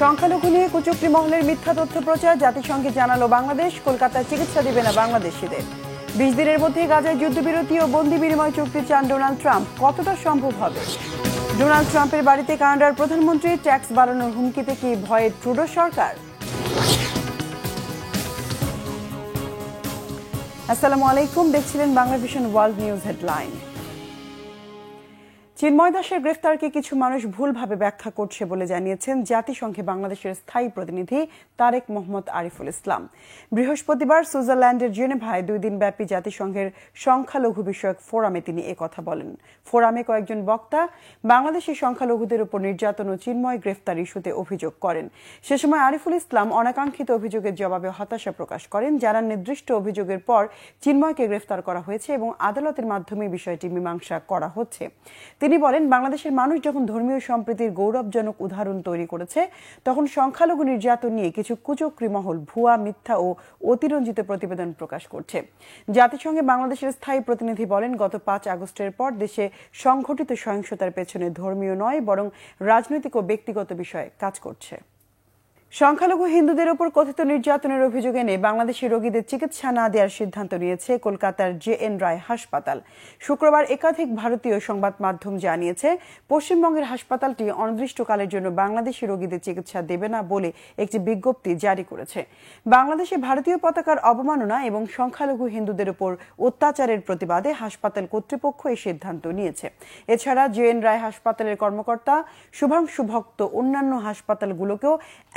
সংখ্যালঘু নিয়ে কুচক্রী মহলের মিথ্যা তথ্য প্রচার, জাতিসংঘে জানালো বাংলাদেশ, কলকাতায় চিকিৎসা দেবে না বাংলাদেশিদের। 20 দিনের মধ্যে গাজায় যুদ্ধবিরতি ও বন্দি বিনিময় চুক্তি চান ডোনাল্ড ট্রাম্প, কতটা সম্ভব হবে? ডোনাল্ড ট্রাম্পের বাড়িতে কানাডার প্রধানমন্ত্রী, ট্যাক্স বাড়ানোর হুমকিতে কি ভয়ে ট্রুডো সরকার? আসসালামু আলাইকুম, দেখছিলেন Bangla vision world news headline. Chinmoy দাসের গ্রেফতারকে কিছু মানুষ ভুলভাবে ব্যাখ্যা করছে বলে জানিয়েছেন জাতিসংঘে বাংলাদেশের স্থায়ী প্রতিনিধি তারেক মোহাম্মদ আরিফুল ইসলাম। বৃহস্পতিবার সুইজারল্যান্ডের জেনেভায় 2 দিনব্যাপী জাতিসংঘের সংখ্যালঘু বিষয়ক ফোরামে তিনি একথা বলেন। ফোরামে কয়েকজন বক্তা বাংলাদেশের সংখ্যালঘুদের উপর নির্যাতন ও চিন্ময় গ্রেফতার ইস্যুতে অভিযোগ করেন। সে সময় আরিফুল ইসলাম অনাকাঙ্ক্ষিত অভিযোগের জবাবে হতাশা প্রকাশ করেন, জানান নির্দিষ্ট অভিযোগের পর চিন্ময়কে গ্রেফতার করা হয়েছে এবং আদালতের মাধ্যমে বিষয়টি মীমাংসা করা হচ্ছে। তিনি বলেন, বাংলাদেশের মানুষ যখন ধর্মীয় সম্প্রীতির গৌরবজনক উদাহরণ তৈরি করেছে, তখন সংখ্যালঘু নির্যাতন নিয়ে কিছু কুচক্রী মহল ভুয়া, মিথ্যা ও অতিরঞ্জিত প্রতিবেদন প্রকাশ করছে। জাতিসংঘে বাংলাদেশের স্থায়ী প্রতিনিধি বলেন, গত 5 আগস্টের পর দেশে সংঘটিত সহিংসতার পেছনে ধর্মীয় নয়, বরং রাজনৈতিক ও ব্যক্তিগত বিষয়ে কাজ করছে। সংখ্যালঘু হিন্দুদের উপর কথিত নির্যাতনের অভিযোগ এনে বাংলাদেশি রোগীদের চিকিৎসা না দেওয়ার সিদ্ধান্ত নিয়েছে কলকাতার JN রায় হাসপাতাল। শুক্রবার একাধিক ভারতীয় সংবাদ মাধ্যম জানিয়েছে, পশ্চিমবঙ্গের হাসপাতালটি অনির্দিষ্টকালের জন্য বাংলাদেশি রোগীদের চিকিৎসা দেবে না বলে একটি বিজ্ঞপ্তি জারি করেছে। বাংলাদেশে ভারতীয় পতাকার অবমাননা এবং সংখ্যালঘু হিন্দুদের উপর অত্যাচারের প্রতিবাদে হাসপাতাল কর্তৃপক্ষ এই সিদ্ধান্ত নিয়েছে। এছাড়া JN রায় হাসপাতালের কর্মকর্তা শুভাংশু ভক্ত অন্যান্য হাসপাতালগুলোকেও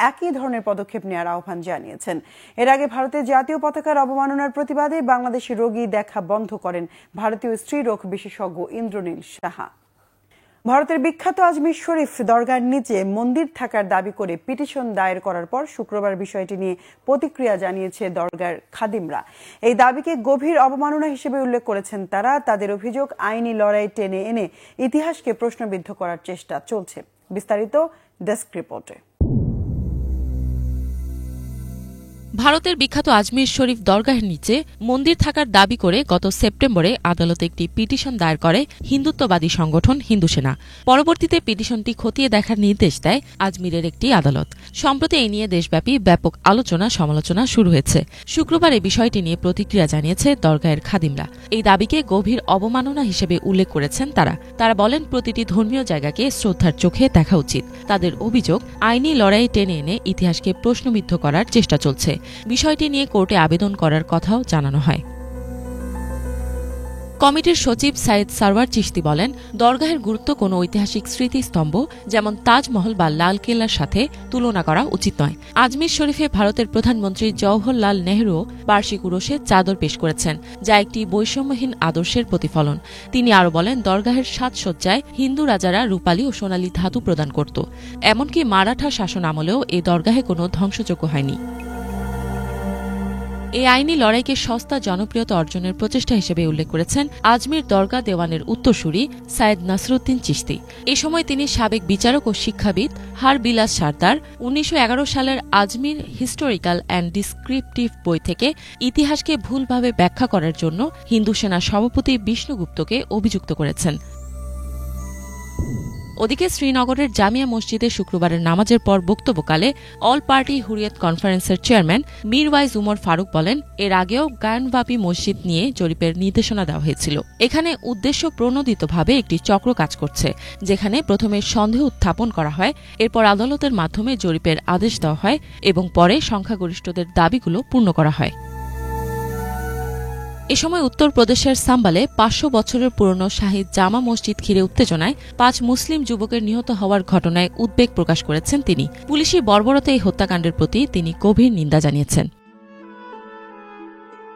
একই ধরনের পদক্ষেপ নেওয়ার আহ্বান জানিয়েছেন। এর আগে ভারতের জাতীয় পতাকার অবমাননার প্রতিবাদে বাংলাদেশি রোগী দেখা বন্ধ করেন ভারতীয় স্ত্রীরোগ বিশেষজ্ঞ ইন্দ্রনীল সাহা। ভারতের বিখ্যাত আজমির শরীফ দরগার নিচে মন্দির থাকার দাবি করে পিটিশন দায়ের করার পর শুক্রবার বিষয়টি নিয়ে প্রতিক্রিয়া জানিয়েছে দরগার খাদিমরা। এই দাবিকে গভীর অবমাননা হিসেবে উল্লেখ করেছেন তারা। তাদের অভিযোগ, আইনি লড়াই টেনে এনে ইতিহাসকে প্রশ্নবিদ্ধ করার চেষ্টা চলছে। বিস্তারিত ডেস্ক রিপোর্টে। ভারতের বিখ্যাত আজমির শরীফ দরগাহের নিচে মন্দির থাকার দাবি করে গত সেপ্টেম্বরে আদালতে একটি পিটিশন দায়ের করে হিন্দুত্ববাদী সংগঠন হিন্দু সেনা। পরবর্তীতে পিটিশনটি খতিয়ে দেখার নির্দেশ দেয় আজমিরের একটি আদালত। সম্প্রতি এই নিয়ে দেশব্যাপী ব্যাপক আলোচনা সমালোচনা শুরু হয়েছে। শুক্রবার এই বিষয়টি নিয়ে প্রতিক্রিয়া জানিয়েছে দরগাহের খাদিমরা। এই দাবিকে গভীর অবমাননা হিসেবে উল্লেখ করেছেন তারা বলেন, প্রতিটি ধর্মীয় জায়গাকে শ্রদ্ধার চোখে দেখা উচিত। তাদের অভিযোগ, আইনি লড়াই টেনে এনে ইতিহাসকে প্রশ্নবিদ্ধ করার চেষ্টা চলছে। বিষয়টি নিয়ে কোর্টে আবেদন করার কথাও জানানো হয়। কমিটির সচিব সাইদ সারওয়ার চিশতি বলেন, দরগাহের গুরুত্ব কোনো ঐতিহাসিক স্মৃতিস্তম্ভ যেমন তাজমহল বা লালকেল্লার সাথে তুলনা করা উচিত নয়। আজমির শরীফে ভারতের প্রধানমন্ত্রী জওহরলাল নেহরুও বার্ষিক উরসে চাদর পেশ করেছেন, যা একটি বৈষম্যহীন আদর্শের প্রতিফলন। তিনি আরও বলেন, দরগাহের সাজসজ্জায় হিন্দু রাজারা রূপালী ও সোনালী ধাতু প্রদান করত। এমনকি মারাঠা শাসন আমলেও এই দরগাহে কোনো ধ্বংসযোগ্য হয়নি। এই আইনি লড়াইকে সস্তা জনপ্রিয়তা অর্জনের প্রচেষ্টা হিসেবে উল্লেখ করেছেন আজমির দরগা দেওয়ানের উত্তরসূরি সাইদ নাসরুদ্দিন চিশতি। এ সময় তিনি সাবেক বিচারক ও শিক্ষাবিদ হার বিলাস সর্দার 1911 সালের আজমির হিস্টোরিক্যাল অ্যান্ড ডিসক্রিপটিভ বই থেকে ইতিহাসকে ভুলভাবে ব্যাখ্যা করার জন্য হিন্দু সেনা সভাপতি বিষ্ণুগুপ্তকে অভিযুক্ত করেছেন। ওদিকে শ্রীনগরের জামিয়া মসজিদে শুক্রবারের নামাজের পর বক্তব্যকালে অল পার্টি হুরিয়াত কনফারেন্সের চেয়ারম্যান মিরওয়াইজ উমর ফারুক বলেন, এর আগেও গায়নবাপী মসজিদ নিয়ে জরিপের নির্দেশনা দেওয়া হয়েছিল। এখানে উদ্দেশ্য প্রণোদিতভাবে একটি চক্র কাজ করছে, যেখানে প্রথমে সন্দেহ উত্থাপন করা হয়, এরপর আদালতের মাধ্যমে জরিপের আদেশ দেওয়া হয় এবং পরে সংখ্যাগরিষ্ঠদের দাবিগুলো পূর্ণ করা হয়। এ সময় উত্তরপ্রদেশের সাম্বালে 500 বছরের পুরনো শাহিদ জামা মসজিদ ঘিরে উত্তেজনায় 5 মুসলিম যুবকের নিহত হওয়ার ঘটনায় উদ্বেগ প্রকাশ করেছেন তিনি। পুলিশি বর্বরতা এই হত্যাকাণ্ডের প্রতি তিনি গভীর নিন্দা জানিয়েছেন।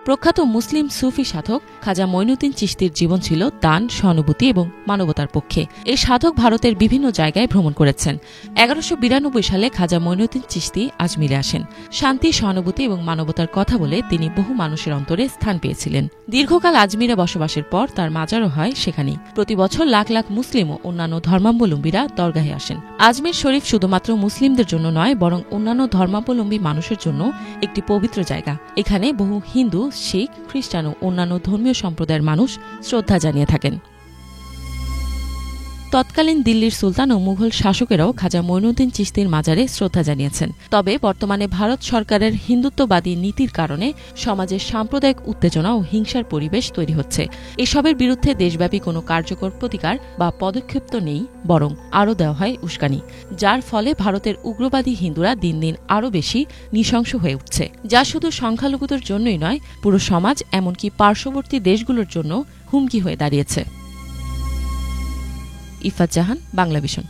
প্রখ্যাত মুসলিম সুফি সাধক খাজা মঈনুদ্দিন চিশতির জীবন ছিল দান, সহানুভূতি এবং মানবতার পক্ষে। এই সাধক ভারতের বিভিন্ন জায়গায় ভ্রমণ করেছেন। 1192 সালে খাজা মঈনুদ্দিন চিশতি আজমিরে আসেন। শান্তি, সহানুভূতি এবং মানবতার কথা বলে তিনি বহু মানুষের অন্তরে স্থান পেয়েছিলেন। দীর্ঘকাল আজমিরে বসবাসের পর তার মাজারও হয় সেখানেই। প্রতি বছর লাখ লাখ মুসলিম ও অন্যান্য ধর্মাবলম্বীরা দরগাহে আসেন। আজমির শরীফ শুধুমাত্র মুসলিমদের জন্য নয়, বরং অন্যান্য ধর্মাবলম্বী মানুষের জন্য একটি পবিত্র জায়গা। এখানে বহু হিন্দু, শিখ, খ্রিস্টান ও অন্যান্য ধর্মীয় সম্প্রদায়ের মানুষ শ্রদ্ধা জানিয়ে থাকেন। তৎকালীন দিল্লির সুলতান ও মুঘল শাসকেরাও খাজা মঈনুদ্দিন চিশতির মাজারে শ্রদ্ধা জানিয়েছেন। তবে বর্তমানে ভারত সরকারের হিন্দুত্ববাদী নীতির কারণে সমাজে সাম্প্রদায়িক উত্তেজনা ও হিংসার পরিবেশ তৈরি হচ্ছে। এসবের বিরুদ্ধে দেশব্যাপী কোনো কার্যকর প্রতিকার বা পদক্ষেপ তো নেই, বরং আরও দেওয়া হয় উস্কানি, যার ফলে ভারতের উগ্রবাদী হিন্দুরা দিন দিন আরও বেশি নৃশংস হয়ে উঠছে, যা শুধু সংখ্যালঘুদের জন্যই নয়, পুরো সমাজ এমনকি পার্শ্ববর্তী দেশগুলোর জন্য হুমকি হয়ে দাঁড়িয়েছে। ইফাত জাহান, বাংলাভিশন।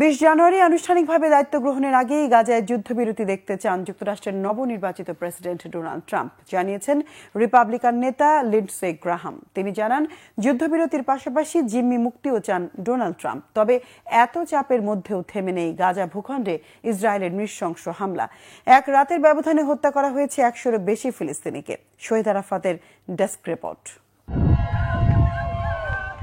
২০ জানুয়ারি আনুষ্ঠানিকভাবে দায়িত্ব গ্রহণের আগেই গাজায় যুদ্ধবিরতি দেখতে চান যুক্তরাষ্ট্রের নবনির্বাচিত প্রেসিডেন্ট ডোনাল্ড ট্রাম্প, জানিয়েছেন রিপাবলিকান নেতা লিন্ডসে গ্রাহাম। তিনি জানান, যুদ্ধবিরতির পাশাপাশি জিম্মি মুক্তিও চান ডোনাল্ড ট্রাম্প। তবে এত চাপের মধ্যেও থেমে নেই গাজা ভূখণ্ডে ইসরায়েলের নৃশংস হামলা। এক রাতের ব্যবধানে হত্যা করা হয়েছে ১০০-এরও বেশি ফিলিস্তিনিকে। শহীদ আরাফাতের ডেস্ক রিপোর্ট।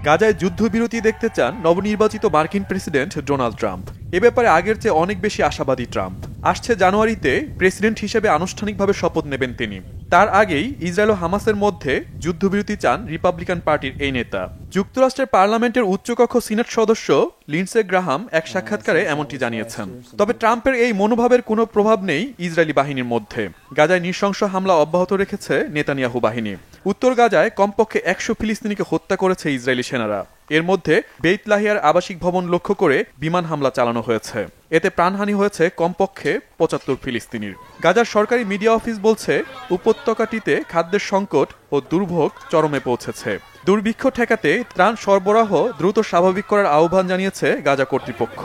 গাজায় যুদ্ধবিরতি দেখতে চান নবনির্বাচিত মার্কিন প্রেসিডেন্ট ডোনাল্ড ট্রাম্প। এ ব্যাপারে আগের চেয়ে অনেক বেশি আশাবাদী ট্রাম্প। আসছে জানুয়ারিতে প্রেসিডেন্ট হিসেবে আনুষ্ঠানিকভাবে শপথ নেবেন তিনি। তার আগেই ইসরায়েল ও হামাসের মধ্যে যুদ্ধবিরতি চান রিপাবলিকান পার্টির এই নেতা। যুক্তরাষ্ট্রের পার্লামেন্টের উচ্চকক্ষ সিনেট সদস্য লিন্ডসে গ্রাহাম এক সাক্ষাৎকারে এমনটি জানিয়েছেন। তবে ট্রাম্পের এই মনোভাবের কোনো প্রভাব নেই ইসরায়েলি বাহিনীর মধ্যে। গাজায় নৃশংস হামলা অব্যাহত রেখেছে নেতানিয়াহু বাহিনী। উত্তর গাজায় কমপক্ষে ১০০ ফিলিস্তিনিকে হত্যা করেছে ইসরায়েলি সেনারা। এর মধ্যে বেইত লাহিয়ার আবাসিক ভবন লক্ষ্য করে বিমান হামলা চালানো হয়েছে। এতে প্রাণহানি হয়েছে কমপক্ষে ৭৫ ফিলিস্তিনির। গাজার সরকারি মিডিয়া অফিস বলছে, উপত্যকাটিতে খাদ্যের সংকট ও দুর্ভোগ চরমে পৌঁছেছে। দুর্ভিক্ষ ঠেকাতে ত্রাণ সরবরাহ দ্রুত স্বাভাবিক করার আহ্বান জানিয়েছে গাজা কর্তৃপক্ষ।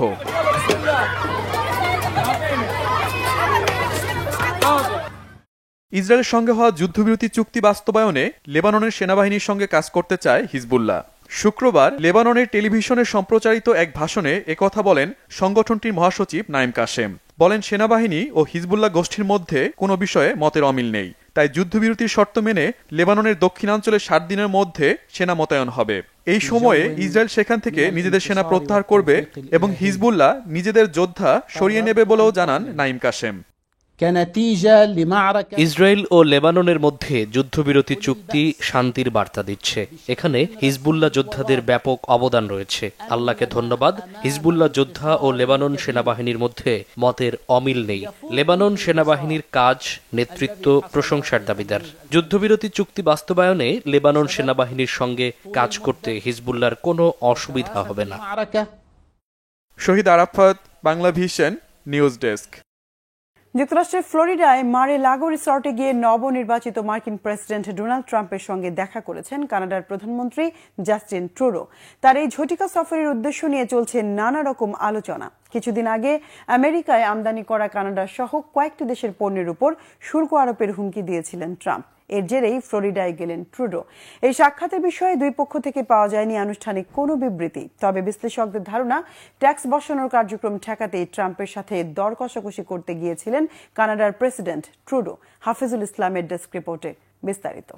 ইসরায়েলের সঙ্গে হওয়া যুদ্ধবিরতি চুক্তি বাস্তবায়নে লেবাননের সেনাবাহিনীর সঙ্গে কাজ করতে চায় হিজবুল্লাহ। শুক্রবার লেবাননের টেলিভিশনে সম্প্রচারিত এক ভাষণে একথা বলেন সংগঠনটির মহাসচিব নাইম কাশেম। বলেন, সেনাবাহিনী ও হিজবুল্লাহ গোষ্ঠীর মধ্যে কোনো বিষয়ে মতের অমিল নেই। তাই যুদ্ধবিরতির শর্ত মেনে লেবাননের দক্ষিণাঞ্চলে ৬০ দিনের মধ্যে সেনা মোতায়েন হবে। এই সময়ে ইসরায়েল সেখান থেকে নিজেদের সেনা প্রত্যাহার করবে এবং হিজবুল্লাহ নিজেদের যোদ্ধা সরিয়ে নেবে বলেও জানান নাইম কাশেম। ইসরায়েল ও লেবাননের মধ্যে যুদ্ধবিরতি চুক্তি শান্তির বার্তা দিচ্ছে। এখানে হিজবুল্লাহ যোদ্ধাদের ব্যাপক অবদান রয়েছে। আল্লাহকে ধন্যবাদ, হিজবুল্লাহ যোদ্ধা ও লেবানন সেনাবাহিনীর মধ্যে মতের অমিল নেই। লেবানন সেনাবাহিনীর কাজ, নেতৃত্ব প্রশংসার দাবিদার। যুদ্ধবিরতি চুক্তি বাস্তবায়নে লেবানন সেনাবাহিনীর সঙ্গে কাজ করতে হিজবুল্লাহর কোনো অসুবিধা হবে না। শহীদ আরাফাত, বাংলাভিশন নিউজ ডেস্ক। যুক্তরাষ্ট্রের ফ্লোরিডায় মারে লাগো রিসর্টে গিয়ে নবনির্বাচিত মার্কিন প্রেসিডেন্ট ডোনাল্ড ট্রাম্পের সঙ্গে দেখা করেছেন কানাডার প্রধানমন্ত্রী জাস্টিন ট্রুডো। তার এই ঝটিকা সফরের উদ্দেশ্য নিয়ে চলছে নানা রকম আলোচনা। কিছুদিন আগে আমেরিকায় আমদানি করা কানাডা সহ কয়েকটি দেশের পণ্যের উপর শুল্ক আরোপের হুমকি দিয়েছিলেন ট্রাম্প। এর জেরেই ফ্লোরিডায় গেলেন ট্রুডো। এই সাক্ষাতের বিষয়ে দুই পক্ষ থেকে পাওয়া যায়নি আনুষ্ঠানিক কোনো বিবৃতি। তবে বিশ্লেষকদের ধারণা, ট্যাক্স বসানোর কার্যক্রম ঠেকাতে ট্রাম্পের সাথে দর কষাকষি করতে গিয়েছিলেন কানাডার প্রেসিডেন্ট ট্রুডো। হাফিজুল ইসলামের ডেস্ক রিপোর্টে বিস্তারিত।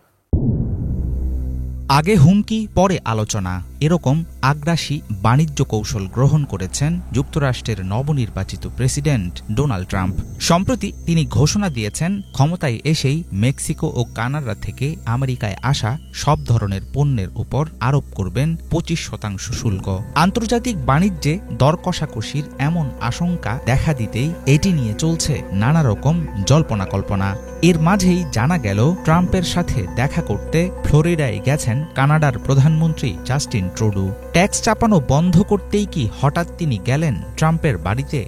আগে হুমকি, পরে আলোচনা, এরকম আগ্রাসী বাণিজ্য কৌশল গ্রহণ করেছেন যুক্তরাষ্ট্রের নবনির্বাচিত প্রেসিডেন্ট ডোনাল্ড ট্রাম্প। সম্প্রতি তিনি ঘোষণা দিয়েছেন, ক্ষমতায় এসেই মেক্সিকো ও কানাডা থেকে আমেরিকায় আসা সব ধরনের পণ্যের উপর আরোপ করবেন 25% শুল্ক। আন্তর্জাতিক বাণিজ্যে দর কষাকষির এমন আশঙ্কা দেখা দিতেই এটি নিয়ে চলছে নানা রকম জল্পনা কল্পনা। এর মাঝেই জানা গেল, ট্রাম্পের সাথে দেখা করতে ফ্লোরিডায় গেছেন কানাডার প্রধানমন্ত্রী জাস্টিন ট্রুডো। ট্যাক্স চাপানো বন্ধ করতেই কি হঠাৎ তিনি গেলেন ট্রাম্পের বাড়িতে?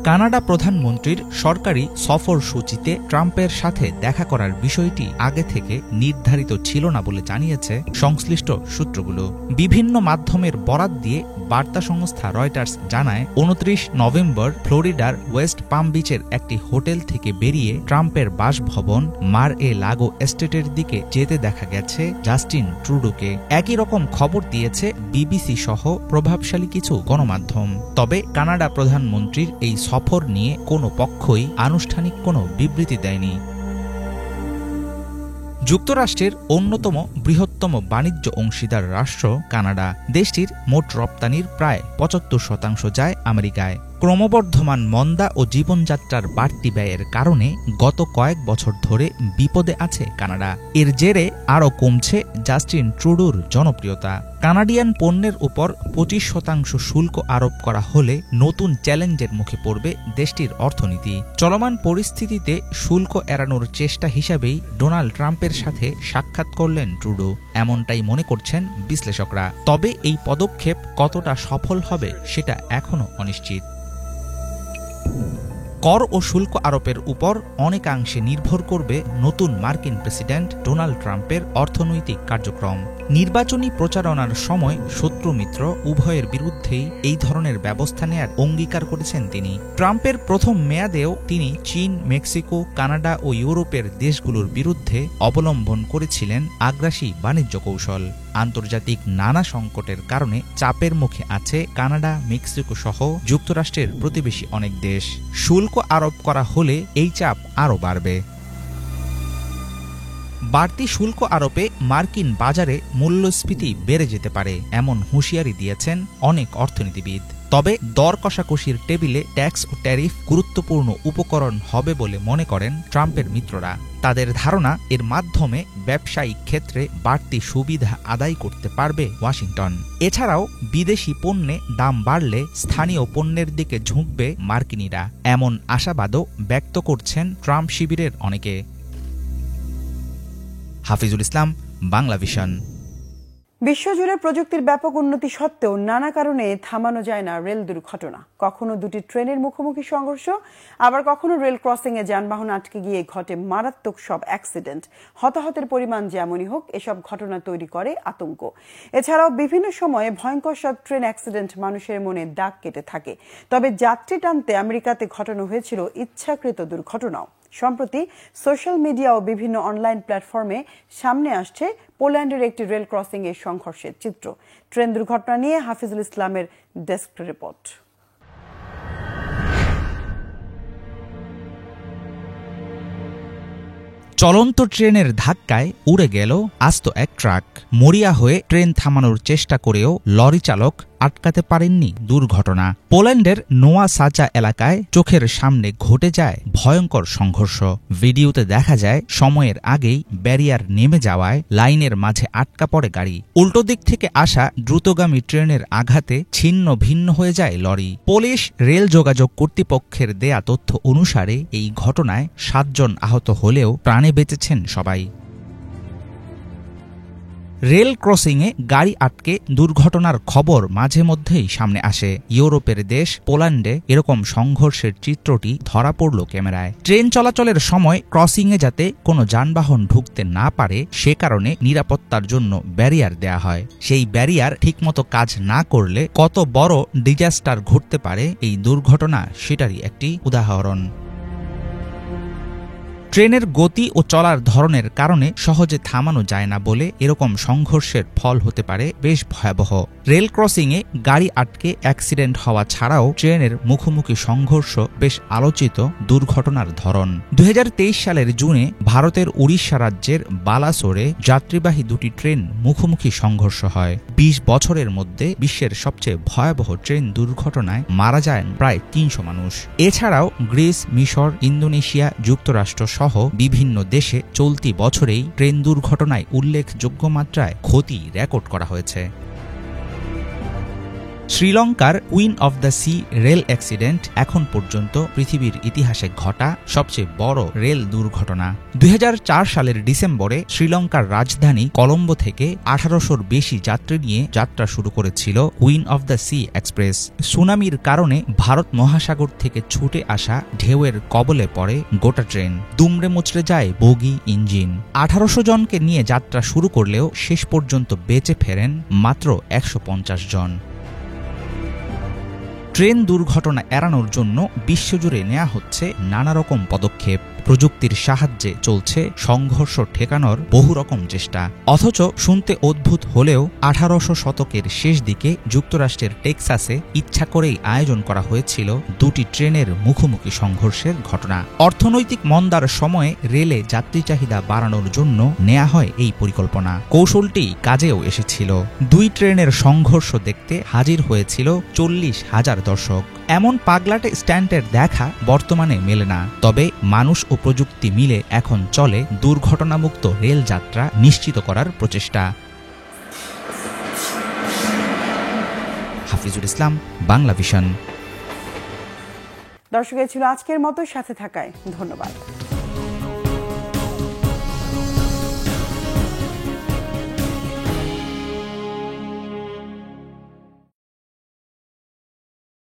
কানাডা প্রধানমন্ত্রীর সরকারি সফর সূচিতে ট্রাম্পের সাথে দেখা করার বিষয়টি আগে থেকে নির্ধারিত ছিল না বলে জানিয়েছে সংশ্লিষ্ট সূত্রগুলো। বিভিন্ন মাধ্যমের বরাত দিয়ে বার্তা সংস্থা রয়টার্স জানায়, 29 নভেম্বর ফ্লোরিডার ওয়েস্ট পাম বিচের একটি হোটেল থেকে বেরিয়ে ট্রাম্পের বাসভবন মার এ লাগো এস্টেটের দিকে যেতে দেখা গেছে জাস্টিন ট্রুডোকে। একই রকম খবর দিয়েছে বিবিসি সহ প্রভাবশালী কিছু গণমাধ্যম। তবে কানাডা প্রধানমন্ত্রীর এই সফর নিয়ে কোনো পক্ষই আনুষ্ঠানিক কোনো বিবৃতি দেয়নি। যুক্তরাষ্ট্রের অন্যতম বৃহত্তম বাণিজ্য অংশীদার রাষ্ট্র কানাডা। দেশটির মোট রপ্তানির প্রায় 75% যায় আমেরিকায়। ক্রমবর্ধমান মন্দা ও জীবনযাত্রার বাড়তি ব্যয়ের কারণে গত কয়েক বছর ধরে বিপদে আছে কানাডা। এর জেরে আরও কমছে জাস্টিন ট্রুডোর জনপ্রিয়তা। কানাডিয়ান পণ্যের উপর 25% শুল্ক আরোপ করা হলে নতুন চ্যালেঞ্জের মুখে পড়বে দেশটির অর্থনীতি। চলমান পরিস্থিতিতে শুল্ক এড়ানোর চেষ্টা হিসাবেই ডোনাল্ড ট্রাম্পের সাথে সাক্ষাৎ করলেন ট্রুডো, এমনটাই মনে করছেন বিশ্লেষকরা। তবে এই পদক্ষেপ কতটা সফল হবে সেটা এখনও অনিশ্চিত। কর ও শুল্ক আরোপের উপর অনেকাংশে নির্ভর করবে নতুন মার্কিন প্রেসিডেন্ট ডোনাল্ড ট্রাম্পের অর্থনৈতিক কার্যক্রম। নির্বাচনী প্রচারণার সময় শত্রু মিত্র উভয়ের বিরুদ্ধেই এই ধরনের ব্যবস্থা নেয়ার অঙ্গীকার করেছেন তিনি। ট্রাম্পের প্রথম মেয়াদেও তিনি চীন, মেক্সিকো, কানাডা ও ইউরোপের দেশগুলোর বিরুদ্ধে অবলম্বন করেছিলেন আগ্রাসী বাণিজ্য কৌশল। আন্তর্জাতিক নানা সংকটের কারণে চাপের মুখে আছে কানাডা, মেক্সিকো সহ যুক্তরাষ্ট্রের প্রতিবেশী অনেক দেশ। শুল্ক আরোপ করা হলে এই চাপ আরও বাড়বে। বাড়তি শুল্ক আরোপে মার্কিন বাজারে মূল্যস্ফীতি বেড়ে যেতে পারে, এমন হুঁশিয়ারি দিয়েছেন অনেক অর্থনীতিবিদ। তবে দর কষাকষির টেবিলে ট্যাক্স ও ট্যারিফ গুরুত্বপূর্ণ উপকরণ হবে বলে মনে করেন ট্রাম্পের মিত্ররা। তাদের ধারণা, এর মাধ্যমে ব্যবসায়িক ক্ষেত্রে বাড়তি সুবিধা আদায় করতে পারবে ওয়াশিংটন। এছাড়াও বিদেশি পণ্যে দাম বাড়লে স্থানীয় পণ্যের দিকে ঝুঁকবে মার্কিনিরা, এমন আশাবাদও ব্যক্ত করছেন ট্রাম্প শিবিরের অনেকে। হাফিজুল ইসলাম, বাংলা ভিশন। বিশ্বজুড়ে প্রযুক্তির ব্যাপক উন্নতি সত্ত্বেও নানা কারণে থামানো যায় না রেল দুর্ঘটনা। কখনো দুটি ট্রেনের মুখোমুখি সংঘর্ষ, আবার কখনো রেল ক্রসিংয়ে যানবাহন আটকে গিয়ে ঘটে মারাত্মক সব অ্যাক্সিডেন্ট। হতাহতের পরিমাণ যেমনই হোক, এসব ঘটনা তৈরি করে আতঙ্ক। এছাড়াও বিভিন্ন সময়ে ভয়ঙ্কর সব ট্রেন অ্যাক্সিডেন্ট মানুষের মনে দাগ কেটে থাকে। তবে যাত্রী টানতে আমেরিকাতে ঘটানো হয়েছিল ইচ্ছাকৃত দুর্ঘটনাও। সম্প্রতি সোশ্যাল মিডিয়া ও বিভিন্ন অনলাইন প্ল্যাটফর্মে সামনে আসছে পোল্যান্ডের একটি রেল ক্রসিং এর সংঘর্ষের চিত্র। ট্রেন দুর্ঘটনা নিয়ে হাফিজুল ইসলামের ডেস্ক রিপোর্ট। চলন্ত ট্রেনের ধাক্কায় উড়ে গেল আস্ত এক ট্রাক। মরিয়া হয়ে ট্রেন থামানোর চেষ্টা করেও লরি চালক আটকাতে পারেননি দুর্ঘটনা। পোল্যান্ডের নোয়া সাচা এলাকায় চোখের সামনে ঘটে যায় ভয়ঙ্কর সংঘর্ষ। ভিডিওতে দেখা যায় সময়ের আগেই ব্যারিয়ার নেমে যাওয়ায় লাইনের মাঝে আটকা পড়ে গাড়ি। উল্টো দিক থেকে আসা দ্রুতগামী ট্রেনের আঘাতে ছিন্ন ভিন্ন হয়ে যায় লরি। পুলিশ, রেল যোগাযোগ কর্তৃপক্ষের দেয়া তথ্য অনুসারে এই ঘটনায় 7 জন আহত হলেও প্রাণে বেঁচেছেন সবাই। রেল ক্রসিংয়ে গাড়ি আটকে দুর্ঘটনার খবর মাঝে মধ্যেই সামনে আসে। ইউরোপের দেশ পোল্যান্ডে এরকম সংঘর্ষের চিত্রটি ধরা পড়ল ক্যামেরায়। ট্রেন চলাচলের সময় ক্রসিংয়ে যাতে কোনো যানবাহন ঢুকতে না পারে সে কারণে নিরাপত্তার জন্য ব্যারিয়ার দেয়া হয়। সেই ব্যারিয়ার ঠিকমতো কাজ না করলে কত বড় ডিজাস্টার ঘটতে পারে এই দুর্ঘটনা সেটারই একটি উদাহরণ। ট্রেনের গতি ও চলার ধরনের কারণে সহজে থামানো যায় না বলে এরকম সংঘর্ষের ফল হতে পারে বেশ ভয়াবহ। রেল ক্রসিংয়ে গাড়ি আটকে অ্যাক্সিডেন্ট হওয়া ছাড়াও ট্রেনের মুখোমুখি সংঘর্ষ বেশ আলোচিত দুর্ঘটনার ধরন। 2023 সালের জুনে ভারতের উড়িষ্যা রাজ্যের বালাসোরে যাত্রীবাহী দুটি ট্রেন মুখোমুখি সংঘর্ষ হয়। 20 বছরের মধ্যে বিশ্বের সবচেয়ে ভয়াবহ ট্রেন দুর্ঘটনায় মারা যায় প্রায় 300 মানুষ। এছাড়াও গ্রিস, মিশর, ইন্দোনেশিয়া, যুক্তরাষ্ট্র সহ বিভিন্ন দেশে চলতি বছরেই ট্রেন দুর্ঘটনায় উল্লেখযোগ্য মাত্রায় ক্ষতি রেকর্ড করা হয়েছে। শ্রীলঙ্কার queen of the C rail accident এখন পর্যন্ত পৃথিবীর ইতিহাসে ঘটা সবচেয়ে বড় রেল দুর্ঘটনা। 2004 সালের ডিসেম্বরে শ্রীলঙ্কার রাজধানী কলম্বো থেকে 1800-র বেশি যাত্রী নিয়ে যাত্রা শুরু করেছিল Queen of the Sea Express. সুনামির কারণে ভারত মহাসাগর থেকে ছুটে আসা ঢেউয়ের কবলে পড়ে গোটা ট্রেন। দুমড়ে মুচড়ে যায় বগি, ইঞ্জিন। 1800 জনকে নিয়ে যাত্রা শুরু করলেও শেষ পর্যন্ত বেঁচে ফেরেন মাত্র 150 জন। ট্রেন দুর্ঘটনা এড়ানোর জন্য বিশ্বজুড়ে নেওয়া হচ্ছে নানা রকম পদক্ষেপ। প্রযুক্তির সাহায্যে চলছে সংঘর্ষ ঠেকানোর বহু রকম চেষ্টা। অথচ শুনতে অদ্ভুত হলেও 1800 শতকের শেষ দিকে যুক্তরাষ্ট্রের টেক্সাসে ইচ্ছা করেই আয়োজন করা হয়েছিল দুটি ট্রেনের মুখোমুখি সংঘর্ষের ঘটনা। অর্থনৈতিক মন্দার সময়ে রেলে যাত্রী চাহিদা বাড়ানোর জন্য নেওয়া হয় এই পরিকল্পনা। কৌশলটি কাজেও এসেছিল। দুই ট্রেনের সংঘর্ষ দেখতে হাজির হয়েছিল 40,000 দর্শক। এমন পাগলাটে স্ট্যান্ডের দেখা বর্তমানে মেলে না। তবে মানুষ ও প্রযুক্তি মিলে এখন চলে দুর্ঘটনামুক্ত রেল যাত্রা নিশ্চিত করার প্রচেষ্টা। হাফিজুল ইসলাম, বাংলা ভিশন। দর্শক, ছিল আজকের মতো, সাথে থাকায় ধন্যবাদ।